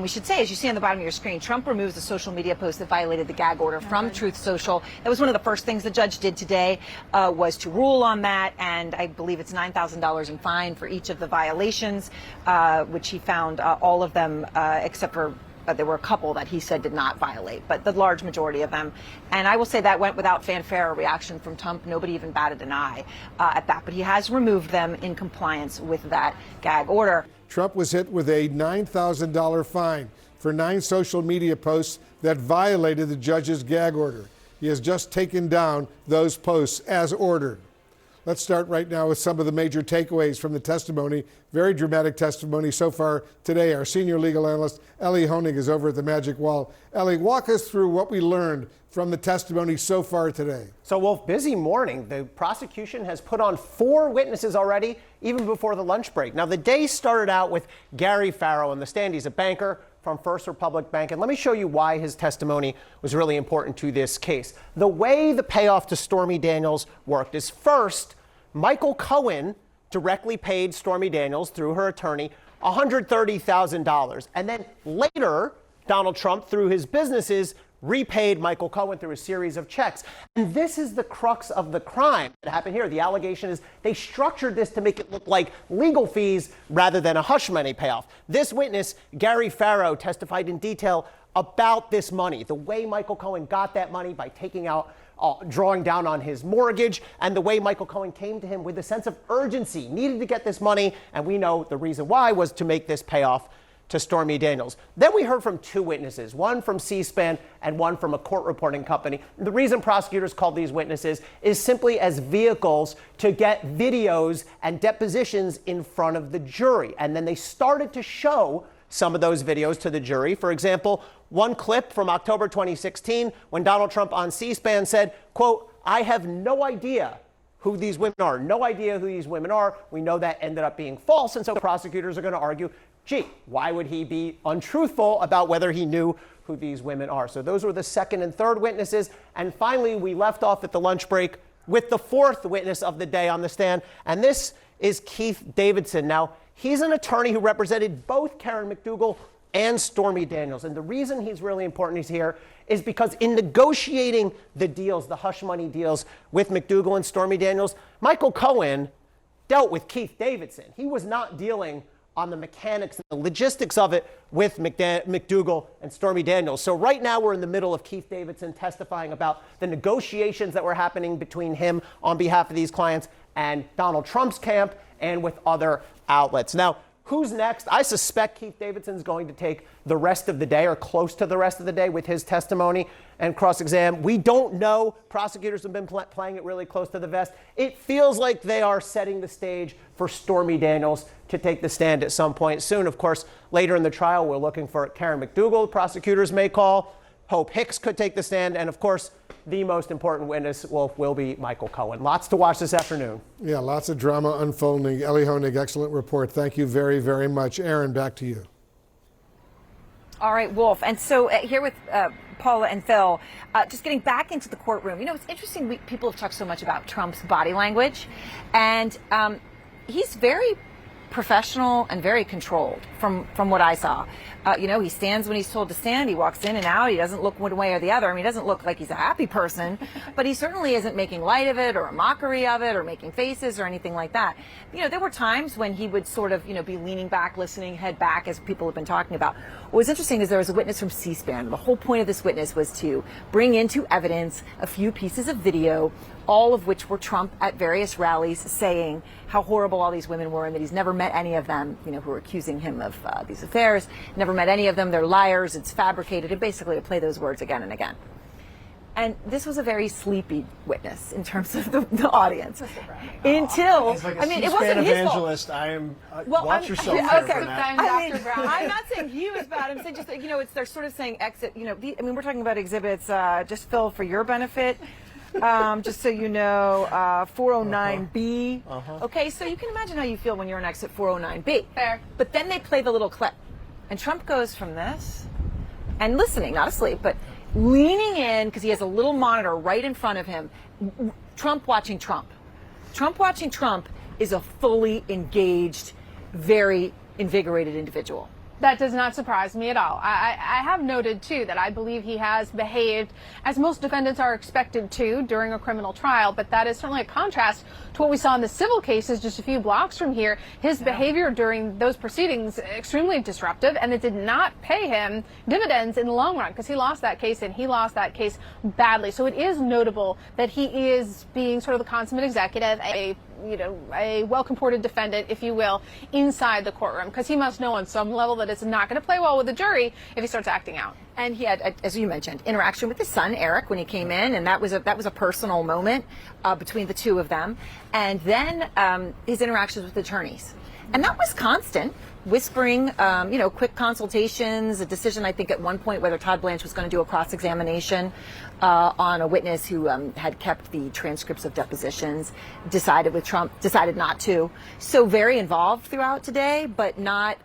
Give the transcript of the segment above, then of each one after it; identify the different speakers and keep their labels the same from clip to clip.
Speaker 1: we should say, as you see on the bottom of your screen, Trump removes the social media post that violated the gag order from Truth Social. That was one of the first things the judge did today, was to rule on that, and I believe it's $9,000 in fine for each of the violations, which he found all of them except for there were a couple that he said did not violate, but the large majority of them. And I will say that went without fanfare or reaction from Trump. Nobody even batted an eye at that. But he has removed them in compliance with that gag order.
Speaker 2: Trump was hit with a $9,000 fine for 9 social media posts that violated the judge's gag order. He has just taken down those posts as ordered. Let's start right now with some of the major takeaways from the testimony. Very dramatic testimony so far today. Our senior legal analyst, Ellie Honig, is over at the Magic Wall. Ellie, walk us through what we learned from the testimony so far today.
Speaker 3: So, Wolf, busy morning. The prosecution has put on 4 witnesses already, even before the lunch break. Now, the day started out with Gary Farrow on the stand. He's a banker from First Republic Bank. And let me show you why his testimony was really important to this case. The way the payoff to Stormy Daniels worked is, first, Michael Cohen directly paid Stormy Daniels through her attorney $130,000. And then later, Donald Trump, through his businesses, repaid Michael Cohen through a series of checks. And this is the crux of the crime that happened here. The allegation is they structured this to make it look like legal fees rather than a hush money payoff. This witness, Gary Farrow, testified in detail about this money, the way Michael Cohen got that money by taking out, drawing down on his mortgage, and the way Michael Cohen came to him with a sense of urgency, needed to get this money, and we know the reason why was to make this payoff to Stormy Daniels. Then we heard from 2 witnesses, one from C-SPAN and one from a court reporting company. The reason prosecutors called these witnesses is simply as vehicles to get videos and depositions in front of the jury. And then they started to show some of those videos to the jury. For example, one clip from October 2016 when Donald Trump on C-SPAN said, quote, "I have no idea who these women are. No idea who these women are." We know that ended up being false. And so prosecutors are going to argue, gee, why would he be untruthful about whether he knew who these women are? So those were the second and third witnesses. And finally, we left off at the lunch break with the 4th witness of the day on the stand. And this is Keith Davidson. Now, he's an attorney who represented both Karen McDougal and Stormy Daniels. And the reason he's really important here is because in negotiating the deals, the hush money deals with McDougal and Stormy Daniels, Michael Cohen dealt with Keith Davidson. He was not dealing on the mechanics and the logistics of it with McDougal and Stormy Daniels. So right now we're in the middle of Keith Davidson testifying about the negotiations that were happening between him on behalf of these clients and Donald Trump's camp and with other outlets. Now, who's next? I suspect Keith Davidson's going to take the rest of the day or close to the rest of the day with his testimony and cross-exam. We don't know. Prosecutors have been playing it really close to the vest. It feels like they are setting the stage for Stormy Daniels to take the stand at some point soon. Of course, later in the trial, we're looking for Karen McDougal. Prosecutors may call. Hope Hicks could take the stand. And of course, the most important witness will be Michael Cohen. Lots to watch this afternoon.
Speaker 2: Yeah, lots of drama unfolding. Ellie Honig, excellent report. Thank you very, very much. Aaron, back to you.
Speaker 1: All right, Wolf. And so here with Paula and Phil, just getting back into the courtroom. You know, it's interesting. People have talked so much about Trump's body language, and he's very professional and very controlled from what I saw. You know, he stands when he's told to stand. He walks in and out. He doesn't look one way or the other. I mean, he doesn't look like he's a happy person, but he certainly isn't making light of it or a mockery of it or making faces or anything like that. You know, there were times when he would sort of, you know, be leaning back, listening, head back, as people have been talking about. What was interesting is there was a witness from C-SPAN. The whole point of this witness was to bring into evidence a few pieces of video, all of which were Trump at various rallies saying how horrible all these women were and that he's never met any of them, you know, who were accusing him of these affairs. Never met any of them. They're liars. It's fabricated. And basically to play those words again and again. And this was a very sleepy witness in terms of the audience. Until,
Speaker 4: like
Speaker 1: I mean, it wasn't his
Speaker 4: evangelist.
Speaker 1: fault.
Speaker 4: I am.
Speaker 1: Well,
Speaker 4: watch yourself.
Speaker 1: Okay.
Speaker 4: I
Speaker 1: mean, I'm not saying he was bad. I'm saying just, you know, they're sort of saying exit. You know, I mean, we're talking about exhibits. Just Phil, for your benefit. Just so you know, 409B. Okay, so you can imagine how you feel when you're on exit 409B.
Speaker 5: Fair.
Speaker 1: But then they play the little clip. And Trump goes from this and listening, not asleep, but leaning in because he has a little monitor right in front of him. Trump watching Trump. Trump watching Trump is a fully engaged, very invigorated individual.
Speaker 4: That does not surprise me at all. I have noted, too, that I believe he has behaved as most defendants are expected to during a criminal trial, but that is certainly a contrast to what we saw in the civil cases just a few blocks from here. His behavior during those proceedings extremely disruptive, and it did not pay him dividends in the long run, because he lost that case, and he lost that case badly. So it is notable that he is being sort of the consummate executive, a well-comported defendant, if you will, inside the courtroom, because he must know on some level that it's not going to play well with the jury if he starts acting out.
Speaker 1: And he had, as you mentioned, interaction with his son Eric when he came in, and that was a personal moment between the two of them. And then his interactions with attorneys, and that was constant. Whispering, quick consultations, a decision, I think, at one point whether Todd Blanche was going to do a cross-examination on a witness who had kept the transcripts of depositions, decided not to. So very involved throughout today, but not.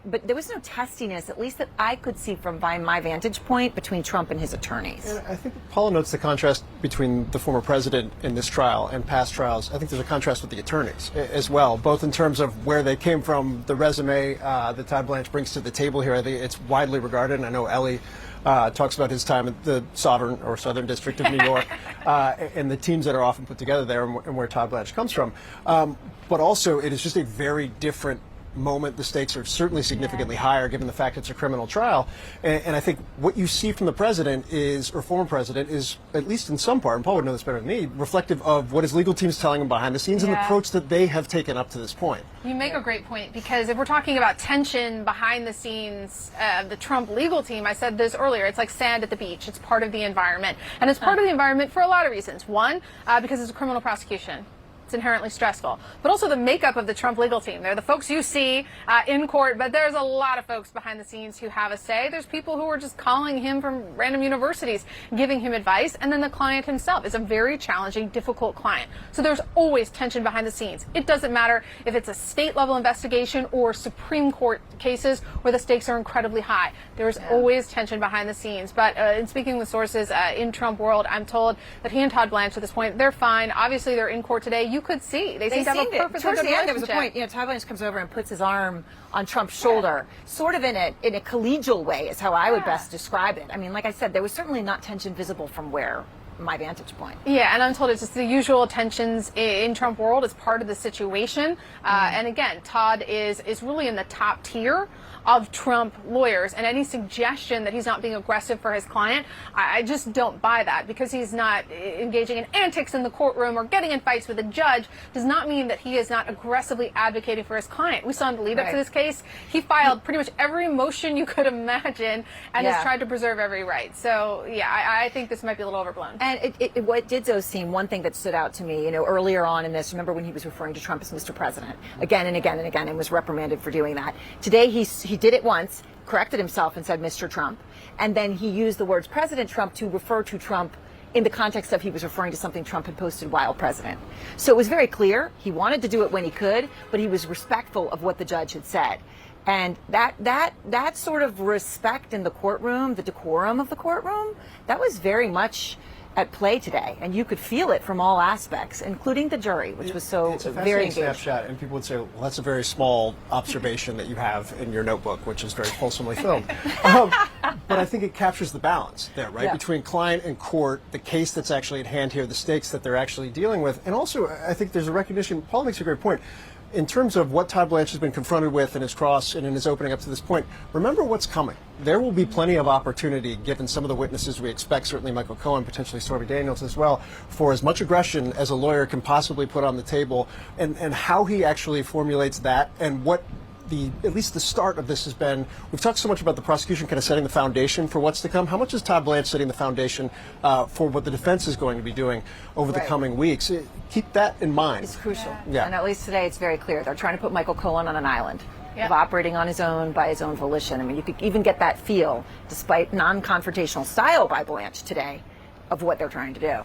Speaker 1: But there was no testiness, at least that I could see from my vantage point, between Trump and his attorneys.
Speaker 3: And I think Paula notes the contrast between the former president in this trial and past trials. I think there's a contrast with the attorneys as well, both in terms of where they came from, the resume that Todd Blanche brings to the table here. I think it's widely regarded, and I know Ellie talks about his time at the Southern District of New York and the teams that are often put together there and where Todd Blanche comes from. But also, it is just a very different moment. The stakes are certainly significantly higher given the fact it's a criminal trial. And I think what you see from the president or former president is, at least in some part, and Paul would know this better than me, reflective of what his legal team's telling him behind the scenes and the approach that they have taken up to this point.
Speaker 4: You make a great point, because if we're talking about tension behind the scenes of the Trump legal team, I said this earlier, it's like sand at the beach. It's part of the environment. And it's part of the environment for a lot of reasons. One, because it's a criminal prosecution. It's inherently stressful, but also the makeup of the Trump legal team. They're the folks you see in court, but there's a lot of folks behind the scenes who have a say. There's people who are just calling him from random universities, giving him advice, and then the client himself is a very challenging, difficult client. So there's always tension behind the scenes. It doesn't matter if it's a state-level investigation or Supreme Court cases where the stakes are incredibly high. There's always tension behind the scenes. But in speaking with sources in Trump world, I'm told that he and Todd Blanche at this point, they're fine. Obviously, they're in court today. You could see they seem to have a perfectly good
Speaker 1: Towards the end, there was a
Speaker 4: relationship.
Speaker 1: point, Todd Blanche comes over and puts his arm on Trump's shoulder, sort of in a collegial way is how I would best describe it. I mean, like I said, there was certainly not tension visible from my vantage point.
Speaker 4: Yeah, and I'm told it's just the usual tensions in Trump world as part of the situation. And again, Todd is really in the top tier of Trump lawyers, and any suggestion that he's not being aggressive for his client, I just don't buy that, because he's not engaging in antics in the courtroom or getting in fights with a judge does not mean that he is not aggressively advocating for his client. We saw in the lead up to this case, he filed pretty much every motion you could imagine and has tried to preserve every right. So yeah, I think this might be a little overblown.
Speaker 1: And what did though seem, one thing that stood out to me, earlier on in this, remember when he was referring to Trump as Mr. President again and again and again, and was reprimanded for doing that. Today he did it once, corrected himself and said Mr. Trump, and then he used the words President Trump to refer to Trump in the context of he was referring to something Trump had posted while president. So it was very clear he wanted to do it when he could, but he was respectful of what the judge had said. And that sort of respect in the courtroom, the decorum of the courtroom, that was very much at play today, and you could feel it from all aspects, including the jury, which was so
Speaker 3: it's a
Speaker 1: very
Speaker 3: fascinating
Speaker 1: engaged.
Speaker 3: snapshot, and people would say, well, that's a very small observation that you have in your notebook, which is very wholesomely filmed. But I think it captures the balance there, right, between client and court, the case that's actually at hand here, the stakes that they're actually dealing with, and also I think there's a recognition. Paul makes a great point. In terms of what Todd Blanche has been confronted with in his cross and in his opening up to this point, remember what's coming. There will be plenty of opportunity, given some of the witnesses we expect, certainly Michael Cohen, potentially Stormy Daniels as well, for as much aggression as a lawyer can possibly put on the table, and how he actually formulates that, and what at least the start of this has been. We've talked so much about the prosecution kind of setting the foundation for what's to come. How much is Todd Blanche setting the foundation for what the defense is going to be doing over the coming weeks? Keep that in mind.
Speaker 1: It's crucial.
Speaker 3: Yeah.
Speaker 1: And at least today it's very clear. They're trying to put Michael Cohen on an island of operating on his own, by his own volition. I mean, you could even get that feel, despite non-confrontational style by Blanche today, of what they're trying to do.